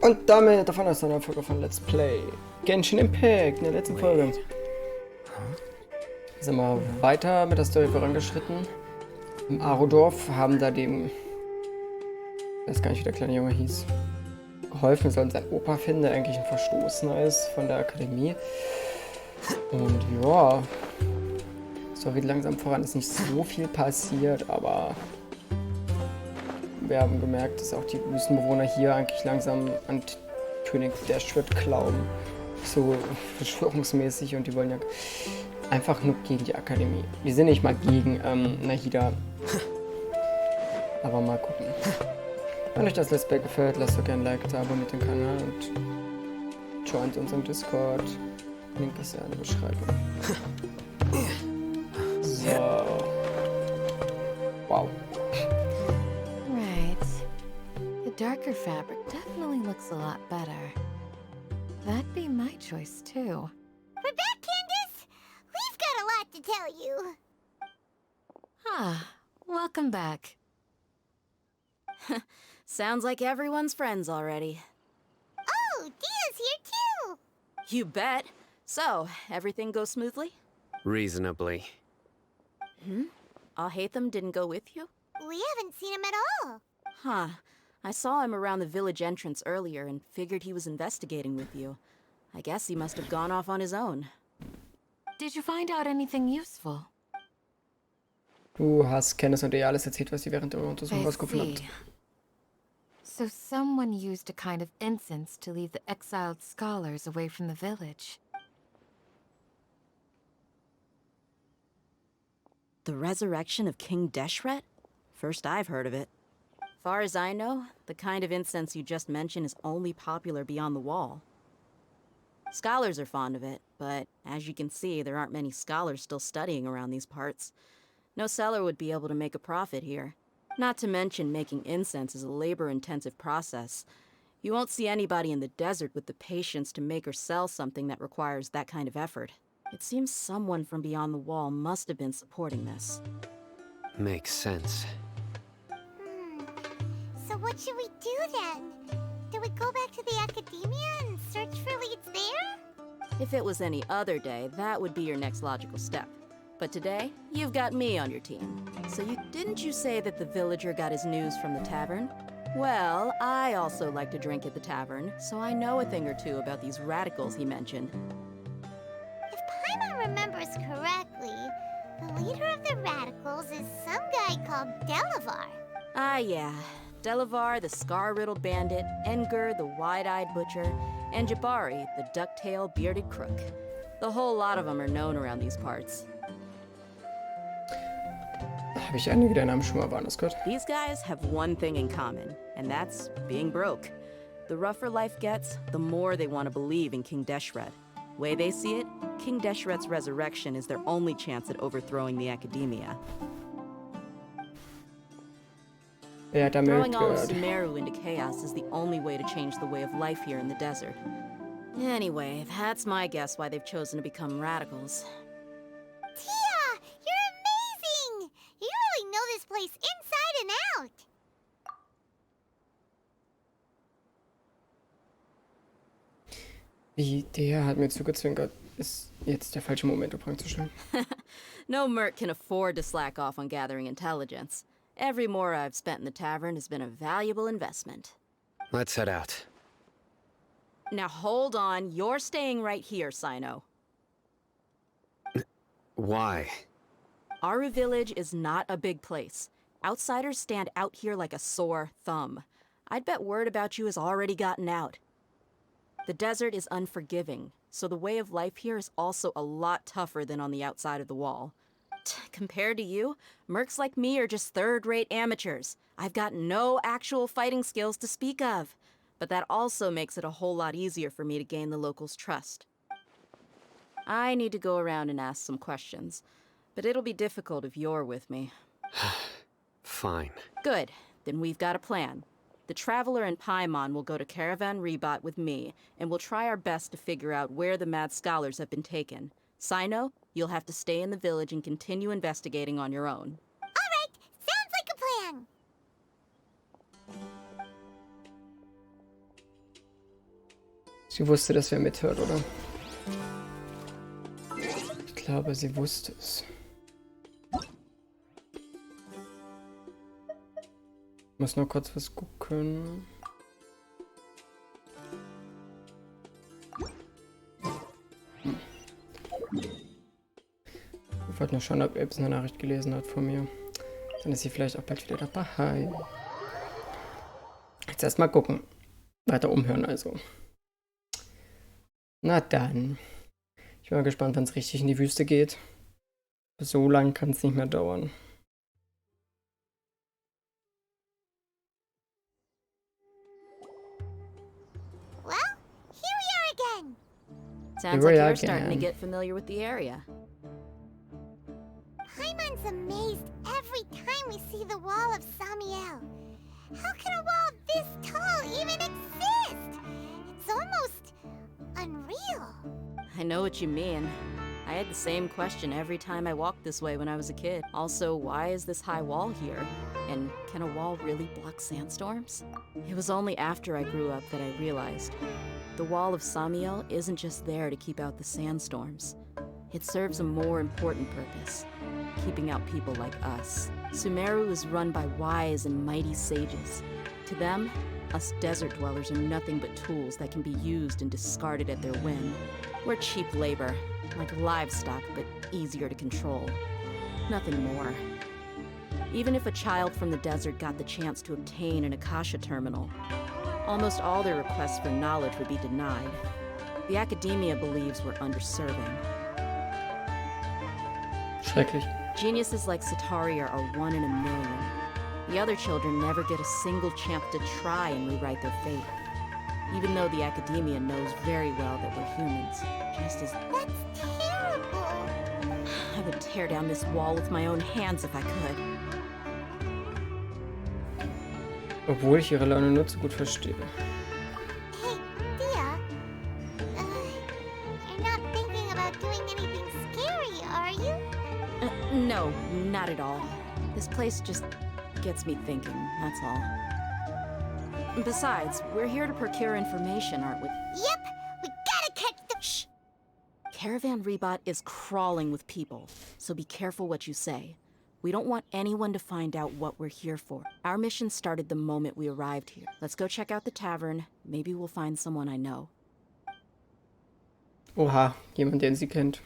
Und damit davon ist eine Folge von Let's Play Genshin Impact. In der letzten Folge sind wir weiter mit der Story vorangeschritten. Im Arodorf haben da dem, ich weiß gar nicht, wie der kleine Junge hieß, geholfen. Wir sollen seinen Opa finden, der eigentlich ein Verstoßener ist von der Akademie. Und ja, Story geht langsam voran, ist nicht so viel passiert, aber wir haben gemerkt, dass auch die Wüstenbewohner hier eigentlich langsam an König Dashwood glauben. So verschwörungsmäßig, und die wollen ja einfach nur gegen die Akademie. Die sind nicht mal gegen Nahida. Aber mal gucken. Wenn euch das Let's Play gefällt, lasst doch gerne ein Like da, abonniert den Kanal und joint unseren Discord. Link ist ja in der Beschreibung. So. Wow. The darker fabric definitely looks a lot better. That'd be my choice, too. We're back, Candace! We've got a lot to tell you. Ah, welcome back. Sounds like everyone's friends already. Oh, Dia's here, too! You bet. So, everything goes smoothly? Reasonably. Alhaitham didn't go with you? We haven't seen him at all. Huh. I saw him around the village entrance earlier and figured he was investigating with you. I guess he must have gone off on his own. Did you find out anything useful? Du hast Candice und ihr alles erzählt, was ihr während der Untersuchung I rausgefunden habt. see. So someone used a kind of incense to lead the exiled scholars away from the village. The resurrection of King Deshret? First I've heard of it. Far as I know, the kind of incense you just mentioned is only popular beyond the wall. Scholars are fond of it, but as you can see, there aren't many scholars still studying around these parts. No seller would be able to make a profit here. Not to mention making incense is a labor-intensive process. You won't see anybody in the desert with the patience to make or sell something that requires that kind of effort. It seems someone from beyond the wall must have been supporting this. Makes sense. So what should we do then? Do we go back to the academia and search for leads there? If it was any other day, that would be your next logical step. But today, you've got me on your team. So didn't you say that the villager got his news from the tavern? Well, I also like to drink at the tavern, so I know a thing or two about these radicals he mentioned. If Paimon remembers correctly, the leader of the radicals is some guy called Delavar. Ah, yeah. Delavar, the scar-riddled bandit, Enger, the wide-eyed butcher, and Jabari, the duck-tailed bearded crook. The whole lot of them are known around these parts. Habe ich einige der Namen schon mal woanders gehört? These guys have one thing in common, and that's being broke. The rougher life gets, the more they want to believe in King Deshret. Way they see it, King Deshret's resurrection is their only chance at overthrowing the academia. Ja, damit Throwing all of gehört. Sumeru into chaos is the only way to change the way of life here in the desert. Anyway, that's my guess why they've chosen to become radicals. Tia! You're amazing! You really know this place inside and out! Wie, der hat mir zugezwinkert. Ist jetzt der falsche Moment, um Fragen zu stellen. No merc can afford to slack off on gathering intelligence. Every more I've spent in the tavern has been a valuable investment. Let's head out. Now hold on, you're staying right here, Sino. Why? Aru Village is not a big place. Outsiders stand out here like a sore thumb. I'd bet word about you has already gotten out. The desert is unforgiving, so the way of life here is also a lot tougher than on the outside of the wall. Compared to you, mercs like me are just third-rate amateurs. I've got no actual fighting skills to speak of. But that also makes it a whole lot easier for me to gain the locals' trust. I need to go around and ask some questions, but it'll be difficult if you're with me. Fine. Good, then we've got a plan. The Traveler and Paimon will go to Caravan Rebat with me, and we'll try our best to figure out where the mad scholars have been taken. Sino, you'll have to stay in the village and continue investigating on your own. All right, sounds like a plan! Sie wusste, dass wer mithört, oder? Ich glaube, sie wusste es. Ich muss nur kurz was gucken. Ich wollte nur schauen, ob Ebs eine Nachricht gelesen hat von mir. Dann ist sie vielleicht auch bald wieder dabei. Jetzt erstmal gucken. Weiter umhören also. Na dann. Ich bin mal gespannt, wenn es richtig in die Wüste geht. So lang kann es nicht mehr dauern. Well, here we are again. Sounds Here we like are you're starting to again. get familiar with the area. Paimon's amazed every time we see the wall of Samiel. How can a wall this tall even exist? It's almost unreal. I know what you mean. I had the same question every time I walked this way when I was a kid. Also, why is this high wall here? And can a wall really block sandstorms? It was only after I grew up that I realized the wall of Samiel isn't just there to keep out the sandstorms. It serves a more important purpose, keeping out people like us. Sumeru is run by wise and mighty sages. To them, us desert dwellers are nothing but tools that can be used and discarded at their whim. We're cheap labor, like livestock, but easier to control. Nothing more. Even if a child from the desert got the chance to obtain an Akasha terminal, almost all their requests for knowledge would be denied. The academia believes we're underserving. Schrecklich. Geniuses like Sataria are 1 in a million. The other children never get a single chance to try and rewrite their fate. Even though the academia knows very well that we're humans, just as That's terrible. I would tear down this wall with my own hands if I could. Obwohl ich ihre Laune nur zu gut verstehe. Hey, Dia. You're not thinking about doing anything scary, are you? No, not at all. This place just gets me thinking, that's all. Besides, we're here to procure information, aren't we? Yep, we gotta catch the— Shh! Caravan Rebot is crawling with people, so be careful what you say. We don't want anyone to find out what we're here for. Our mission started the moment we arrived here. Let's go check out the tavern. Maybe we'll find someone I know. Oha, jemand, den sie kennt.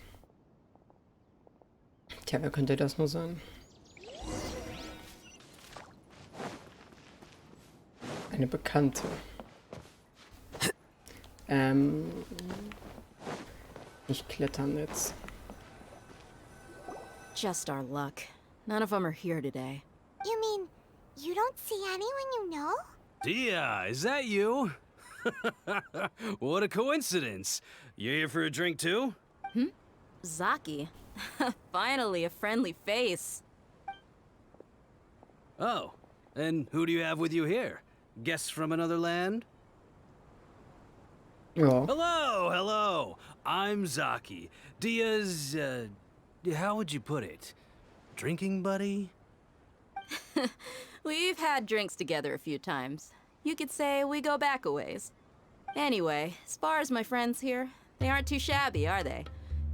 Tja, wer könnte das nur sein? Eine Bekannte. Nicht klettern jetzt. Just our luck. None of them are here today. You mean you don't see anyone you know? Dia, is that you? What a coincidence. You here for a drink too? Zaki. Finally, a friendly face. Oh, and who do you have with you here? Guests from another land? Ja. Hello, hello. I'm Zaki. Dia's, how would you put it? Drinking buddy? We've had drinks together a few times. You could say we go back a ways. Anyway, as far as my friends here, they aren't too shabby, are they?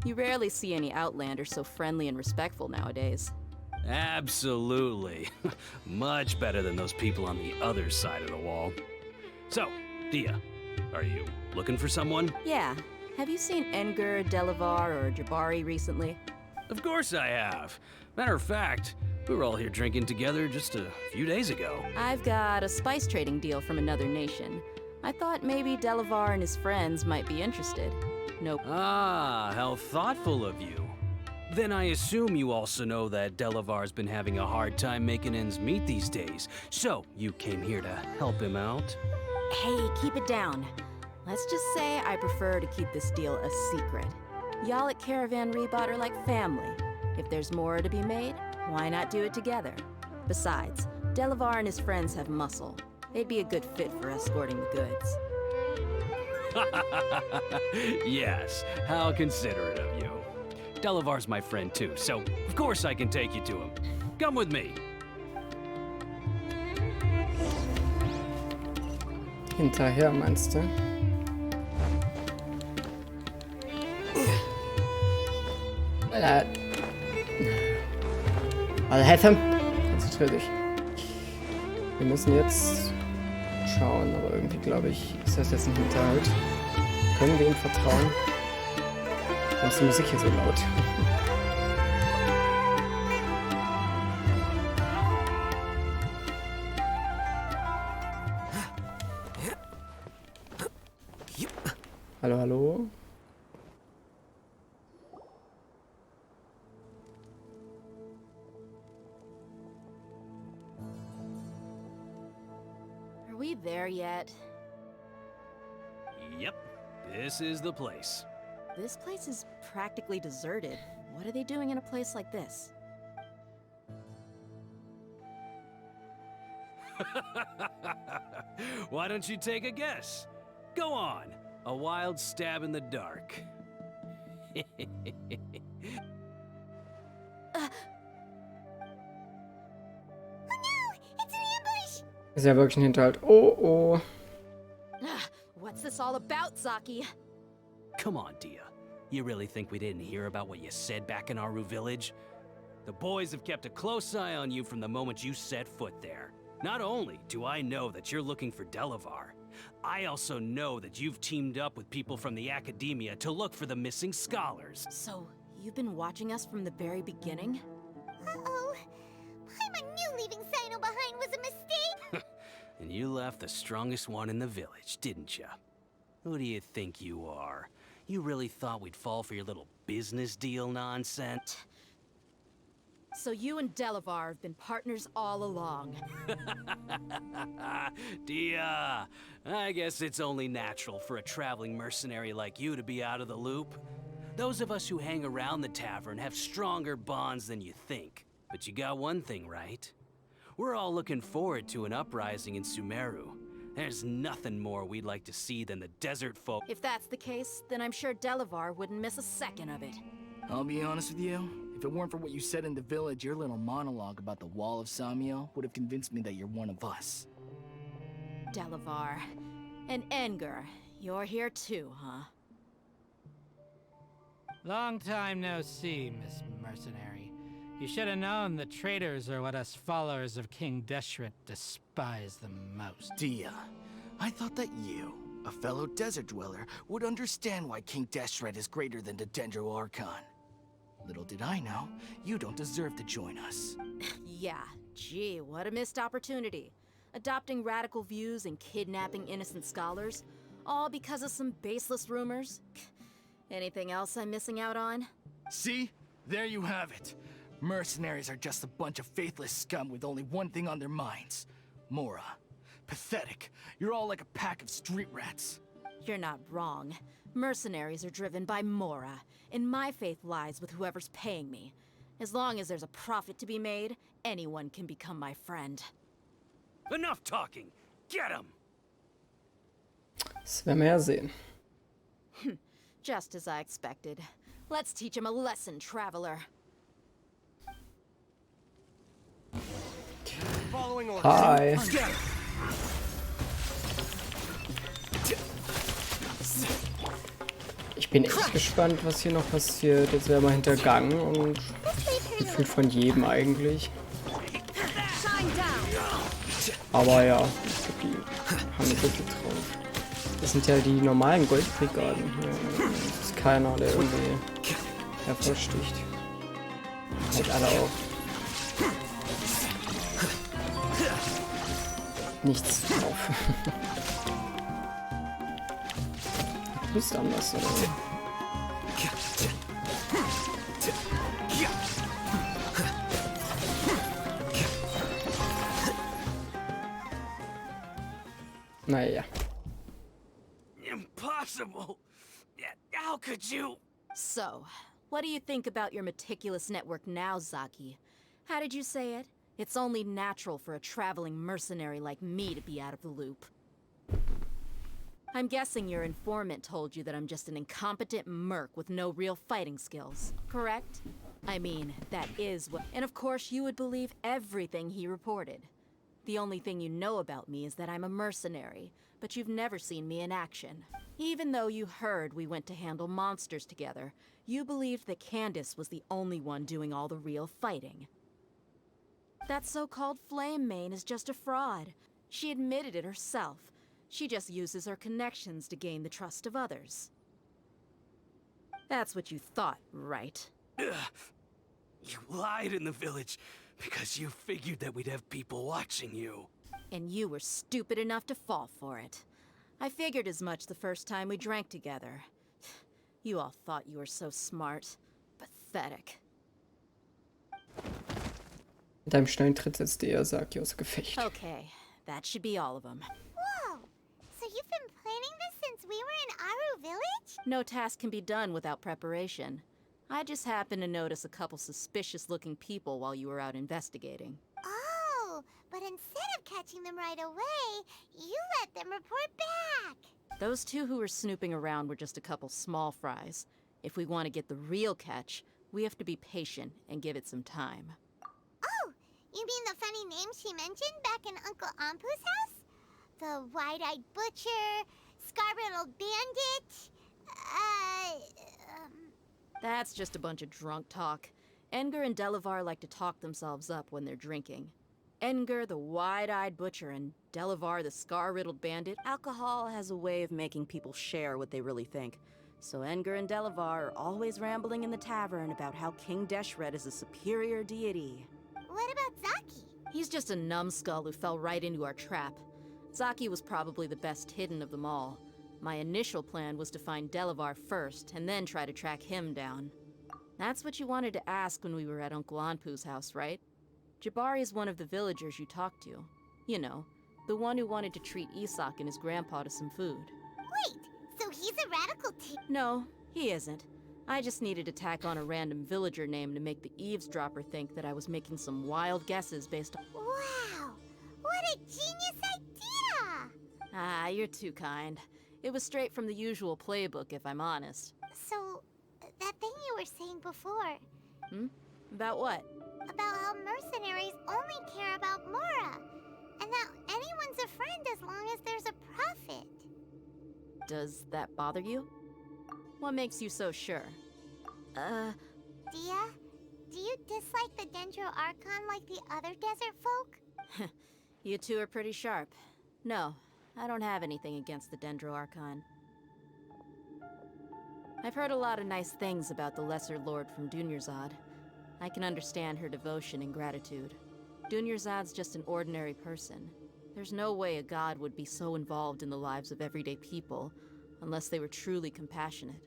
You rarely see any Outlanders so friendly and respectful nowadays. Absolutely. Much better than those people on the other side of the wall. So, Dia, are you looking for someone? Yeah. Have you seen Edgar, Delavar, or Jabari recently? Of course I have. Matter of fact, we were all here drinking together just a few days ago. I've got a spice trading deal from another nation. I thought maybe Delavar and his friends might be interested. Nope. Ah, how thoughtful of you. Then I assume you also know that Delavar's been having a hard time making ends meet these days. So, you came here to help him out? Hey, keep it down. Let's just say I prefer to keep this deal a secret. Y'all at Caravan Rebot are like family. If there's more to be made, why not do it together? Besides, Delavar and his friends have muscle. They'd be a good fit for escorting the goods. Yes, how considerate of you. Delavar's my friend too, so of course I can take you to him. Come with me. Hinterher, meinst du? Alter, konzentrier dich. Wir müssen jetzt schauen, aber irgendwie glaube ich, ist das jetzt ein Hinterhalt. Können wir ihm vertrauen? Warum ist die Musik hier so laut? Hallo, hallo? Are we there yet? Yep, this is the place. This place is practically deserted. What are they doing in a place like this? Why don't you take a guess? Go on. A wild stab in the dark. Ist ja wirklich ein Hinterhalt. Oh, oh. What's this all about, Zaki? Come on, Dia. You really think we didn't hear about what you said back in Aru Village? The boys have kept a close eye on you from the moment you set foot there. Not only do I know that you're looking for Delavar, I also know that you've teamed up with people from the Academia to look for the missing scholars. So, you've been watching us from the very beginning? Uh-oh. Paimon knew leaving Sino behind was a mistake. And you left the strongest one in the village, didn't you? Who do you think you are? You really thought we'd fall for your little business deal nonsense? So you and Delavar have been partners all along. Dia, I guess it's only natural for a traveling mercenary like you to be out of the loop. Those of us who hang around the tavern have stronger bonds than you think. But you got one thing right. We're all looking forward to an uprising in Sumeru. There's nothing more we'd like to see than the desert folk. If that's the case, then I'm sure Delavar wouldn't miss a second of it. I'll be honest with you. If it weren't for what you said in the village, your little monologue about the Wall of Samiel would have convinced me that you're one of us. Delavar. And Enger, you're here too, huh? Long time no see, Miss Mercenary. You should have known the traitors are what us followers of King Deshret despise the most. Dia, I thought that you, a fellow desert dweller, would understand why King Deshret is greater than the Dendro Archon. Little did I know, you don't deserve to join us. Yeah, gee, what a missed opportunity. Adopting radical views and kidnapping innocent scholars, all because of some baseless rumors. Anything else I'm missing out on? See? There you have it. Mercenaries are just a bunch of faithless scum with only one thing on their minds. Mora. Pathetic. You're all like a pack of street rats. You're not wrong. Mercenaries are driven by Mora, and my faith lies with whoever's paying me. As long as there's a profit to be made, anyone can become my friend. Enough talking! Get him! Das werden wir ja sehen. Just as I expected. Let's teach him a lesson, traveler. Hi. Ich bin echt gespannt, was hier noch passiert. Jetzt werden wir hintergangen und gefühlt von jedem eigentlich. Aber ja, die haben nicht so viel drauf. Das sind ja die normalen Goldbrigaden. Das ist keiner, der irgendwie hervorsticht. Halt alle auch. Nichts drauf. Du bist anders, oder? Naja. Impossible! How could you? So, what do you think about your meticulous network now, Zaki? How did you say it? It's only natural for a traveling mercenary like me to be out of the loop. I'm guessing your informant told you that I'm just an incompetent merc with no real fighting skills, correct? I mean, that is what... And of course, you would believe everything he reported. The only thing you know about me is that I'm a mercenary, but you've never seen me in action. Even though you heard we went to handle monsters together, you believed that Candace was the only one doing all the real fighting. That so-called Flame Mane is just a fraud. She admitted it herself. She just uses her connections to gain the trust of others. That's what you thought, right? Ugh. You lied in the village because you figured that we'd have people watching you. And you were stupid enough to fall for it. I figured as much the first time we drank together. You all thought you were so smart. Pathetic. Mit einem schnellen Tritt setzte er Saki außer Gefecht. Okay, that should be all of them. Whoa! So you've been planning this since we were in Aru Village? No task can be done without preparation. I just happened to notice a couple suspicious-looking people while you were out investigating. Oh, but instead of catching them right away, you let them report back. Those two who were snooping around were just a couple small fries. If we want to get the real catch, we have to be patient and give it some time. Oh, you mean the funny name she mentioned back in Uncle Ampu's house? The wide-eyed butcher, scar-riddled bandit, That's just a bunch of drunk talk. Edgar and Delavar like to talk themselves up when they're drinking. Edgar, the wide-eyed butcher, and Delavar, the scar-riddled bandit. Alcohol has a way of making people share what they really think. So Edgar and Delavar are always rambling in the tavern about how King Deshret is a superior deity. what about Zaki? He's just a numbskull who fell right into our trap. Zaki was probably the best hidden of them all. My initial plan was to find Delavar first, and then try to track him down. That's what you wanted to ask when we were at Uncle Anpu's house, right? Jabari is one of the villagers you talked to. You know, the one who wanted to treat Isak and his grandpa to some food. Wait, so he's a radical No, he isn't. I just needed to tack on a random villager name to make the eavesdropper think that I was making some wild guesses based on— Wow, what a genius idea! Ah, you're too kind. It was straight from the usual playbook, if I'm honest. So, that thing you were saying before, About what? about how mercenaries only care about Mora, and that anyone's a friend as long as there's a profit. Does that bother you? What makes you so sure? Dia, do you dislike the Dendro Archon like the other desert folk? You two are pretty sharp. No, I don't have anything against the Dendro Archon. I've heard a lot of nice things about the Lesser Lord from Dunyarzad. I can understand her devotion and gratitude. Dunyarzad's just an ordinary person. There's no way a god would be so involved in the lives of everyday people, unless they were truly compassionate.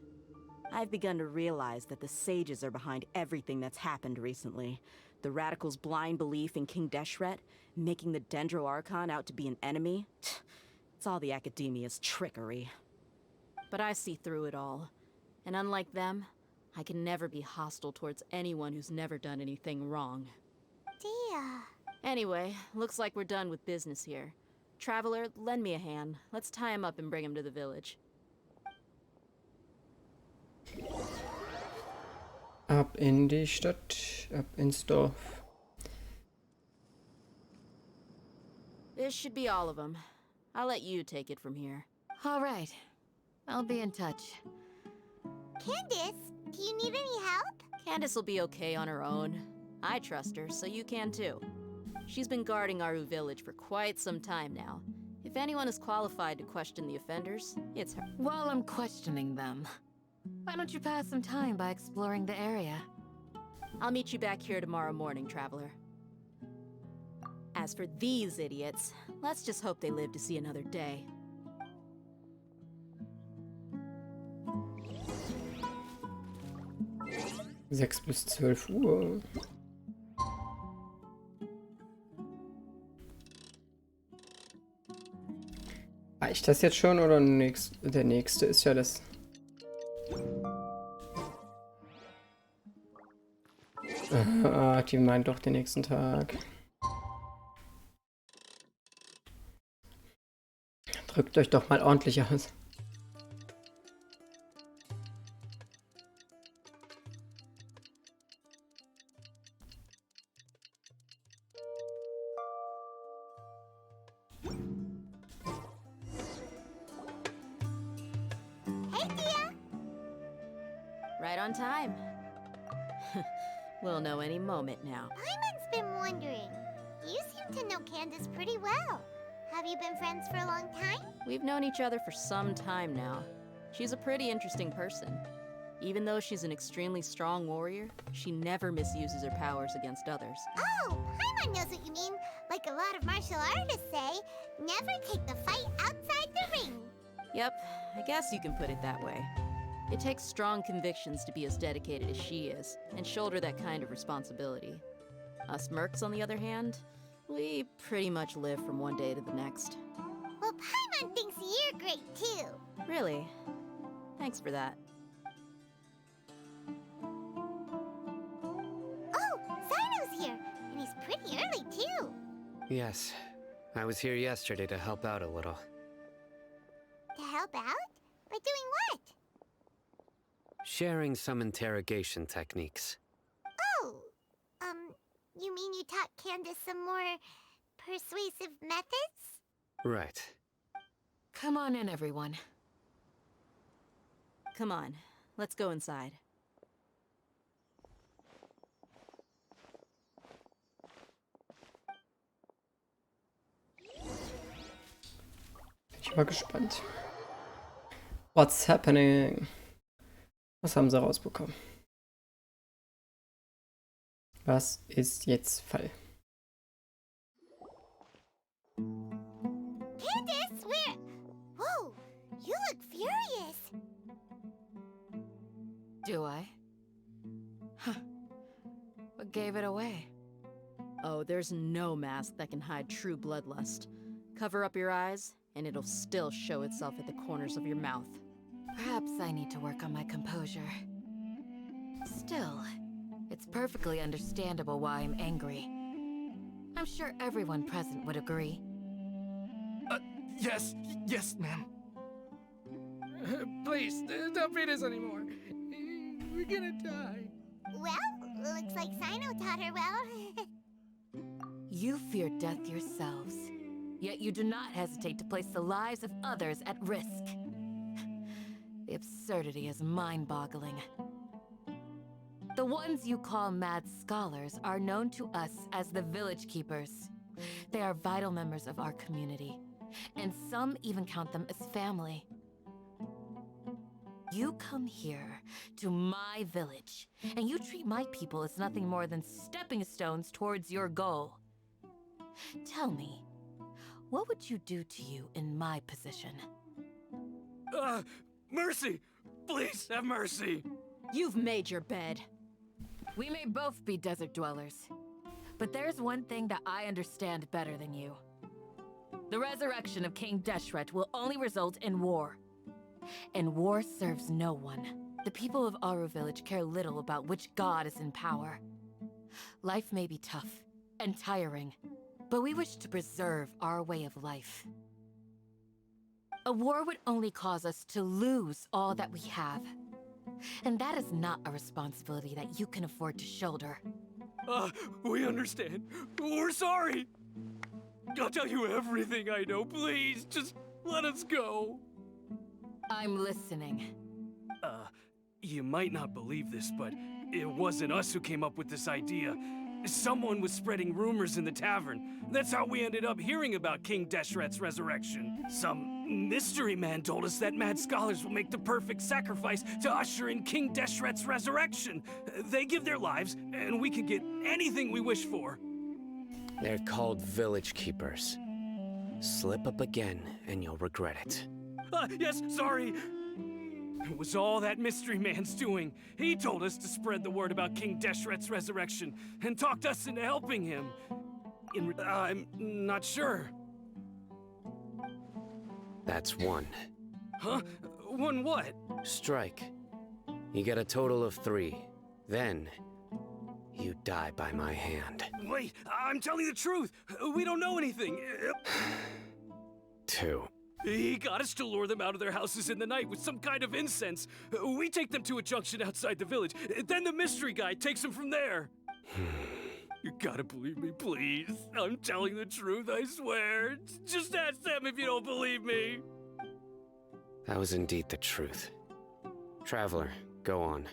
I've begun to realize that the sages are behind everything that's happened recently. The radicals' blind belief in King Deshret, making the Dendro Archon out to be an enemy. It's all the academia's trickery. But I see through it all. And unlike them, I can never be hostile towards anyone who's never done anything wrong. Dia. Anyway, looks like we're done with business here. Traveler, lend me a hand. Let's tie him up and bring him to the village. Ab in die Stadt, ab ins Dorf. This should be all of them. I'll let you take it from here. All right. I'll be in touch. Candace, do you need any help? Candace will be okay on her own. I trust her, so you can too. She's been guarding Aru Village for quite some time now. If anyone is qualified to question the offenders, it's her. While I'm questioning them, why don't you pass some time by exploring the area? I'll meet you back here tomorrow morning, Traveler. As for these idiots, let's just hope they live to see another day. 6 bis 12 Uhr. Reicht das jetzt schon oder der nächste ist ja das. Ah, die meint doch den nächsten Tag. Drückt euch doch mal ordentlich aus. Right on time. We'll know any moment now. Paimon's been wondering. You seem to know Candace pretty well. Have you been friends for a long time? We've known each other for some time now. She's a pretty interesting person. Even though she's an extremely strong warrior, she never misuses her powers against others. Oh, Paimon knows what you mean. Like a lot of martial artists say, never take the fight outside the ring. Yep, I guess you can put it that way. It takes strong convictions to be as dedicated as she is, and shoulder that kind of responsibility. Us mercs, on the other hand, we pretty much live from one day to the next. Well, Paimon thinks you're great too. Really? Thanks for that. Oh, Sino's here, and he's pretty early too. Yes. I was here yesterday to help out a little. To help out? By doing what? Sharing some interrogation techniques. Oh, you mean you taught Candace some more persuasive methods? Right. Come on in, everyone. Come on, let's go inside. Ich bin mal gespannt. What's happening? Was haben sie rausbekommen? Was ist jetzt Fall? Candace, where? Whoa, you look furious. Do I? Huh. What gave it away? Oh, there's no mask that can hide true bloodlust. Cover up your eyes, and it'll still show itself at the corners of your mouth. Perhaps I need to work on my composure. Still, it's perfectly understandable why I'm angry. I'm sure everyone present would agree. Yes, ma'am. Please, don't beat us anymore. We're gonna die. Well, looks like Sino taught her well. You fear death yourselves, yet you do not hesitate to place the lives of others at risk. The absurdity is mind-boggling. The ones you call mad scholars are known to us as the Village Keepers. They are vital members of our community, and some even count them as family. You come here to my village, and you treat my people as nothing more than stepping stones towards your goal. Tell me, what would you do to you in my position? Mercy! Please, have mercy! You've made your bed. We may both be desert dwellers, but there's one thing that I understand better than you. The resurrection of King Deshret will only result in war. And war serves no one. The people of Aru Village care little about which god is in power. Life may be tough and tiring, but we wish to preserve our way of life. A war would only cause us to lose all that we have. And that is not a responsibility that you can afford to shoulder. We understand. We're sorry. I'll tell you everything I know. Please, just let us go. I'm listening. You might not believe this, but it wasn't us who came up with this idea. Someone was spreading rumors in the tavern. That's how we ended up hearing about King Deshret's resurrection. Some mystery man told us that mad scholars will make the perfect sacrifice to usher in King Deshret's resurrection. They give their lives, and we can get anything we wish for. They're called Village Keepers. Slip up again, and you'll regret it. Yes, sorry. It was all that mystery man's doing. He told us to spread the word about King Deshret's resurrection and talked us into helping him. I'm not sure. That's one. Huh? One what? Strike. You get a total of 3. Then, you die by my hand. Wait, I'm telling the truth. We don't know anything. 2. He got us to lure them out of their houses in the night with some kind of incense. We take them to a junction outside the village. Then the mystery guy takes them from there. You gotta believe me, please. I'm telling the truth, I swear. Just ask them if you don't believe me. That was indeed the truth. Traveler, go on.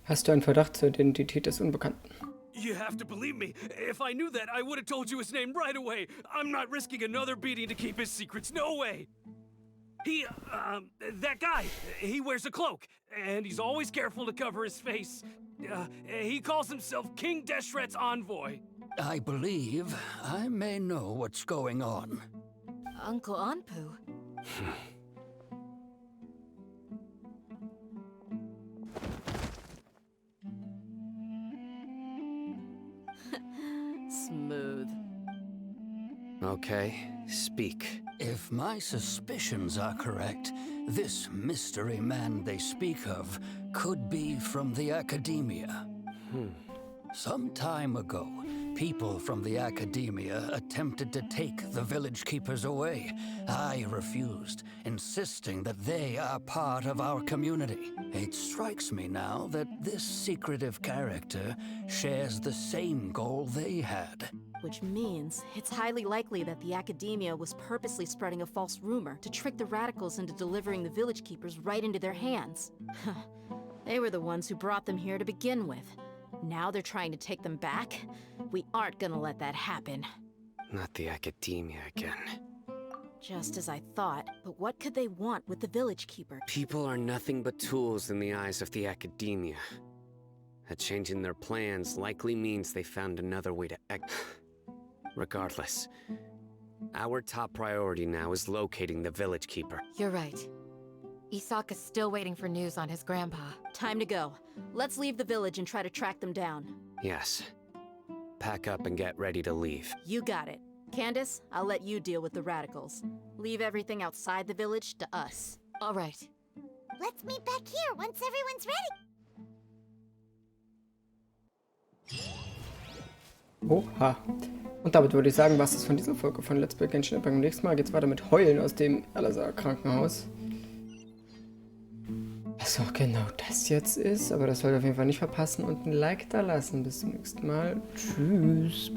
Hast du einen Verdacht zur Identität des Unbekannten? You have to believe me. If I knew that, I would have told you his name right away. I'm not risking another beating to keep his secrets. No way. That guy, he wears a cloak, and he's always careful to cover his face. He calls himself King Deshret's envoy. I believe I may know what's going on. Uncle Anpu. Smooth. Okay, speak. If my suspicions are correct, this mystery man they speak of could be from the Academia. Some time ago, people from the Academia attempted to take the village keepers away. I refused, insisting that they are part of our community. It strikes me now that this secretive character shares the same goal they had. Which means it's highly likely that the Academia was purposely spreading a false rumor to trick the radicals into delivering the village keepers right into their hands. They were the ones who brought them here to begin with. Now they're trying to take them back? We aren't gonna let that happen. Not the Academia again. Just as I thought, but what could they want with the village keeper? People are nothing but tools in the eyes of the Academia. A change in their plans likely means they found another way to act. Regardless, our top priority now is locating the village keeper. You're right. Isaka's still waiting for news on his grandpa. Time to go. Let's leave the village and try to track them down. Yes. Pack up and get ready to leave. You got it. Candace, I'll let you deal with the radicals. Leave everything outside the village to us. All right. Let's meet back here once everyone's ready. Oha. Und damit würde ich sagen, was ist von dieser Folge von Let's Play Genshin Impact. Beim nächsten Mal geht's weiter mit Heulen aus dem Al-Azhar-Krankenhaus. Was auch genau das jetzt ist, aber das sollt ihr auf jeden Fall nicht verpassen und ein Like da lassen. Bis zum nächsten Mal. Tschüss.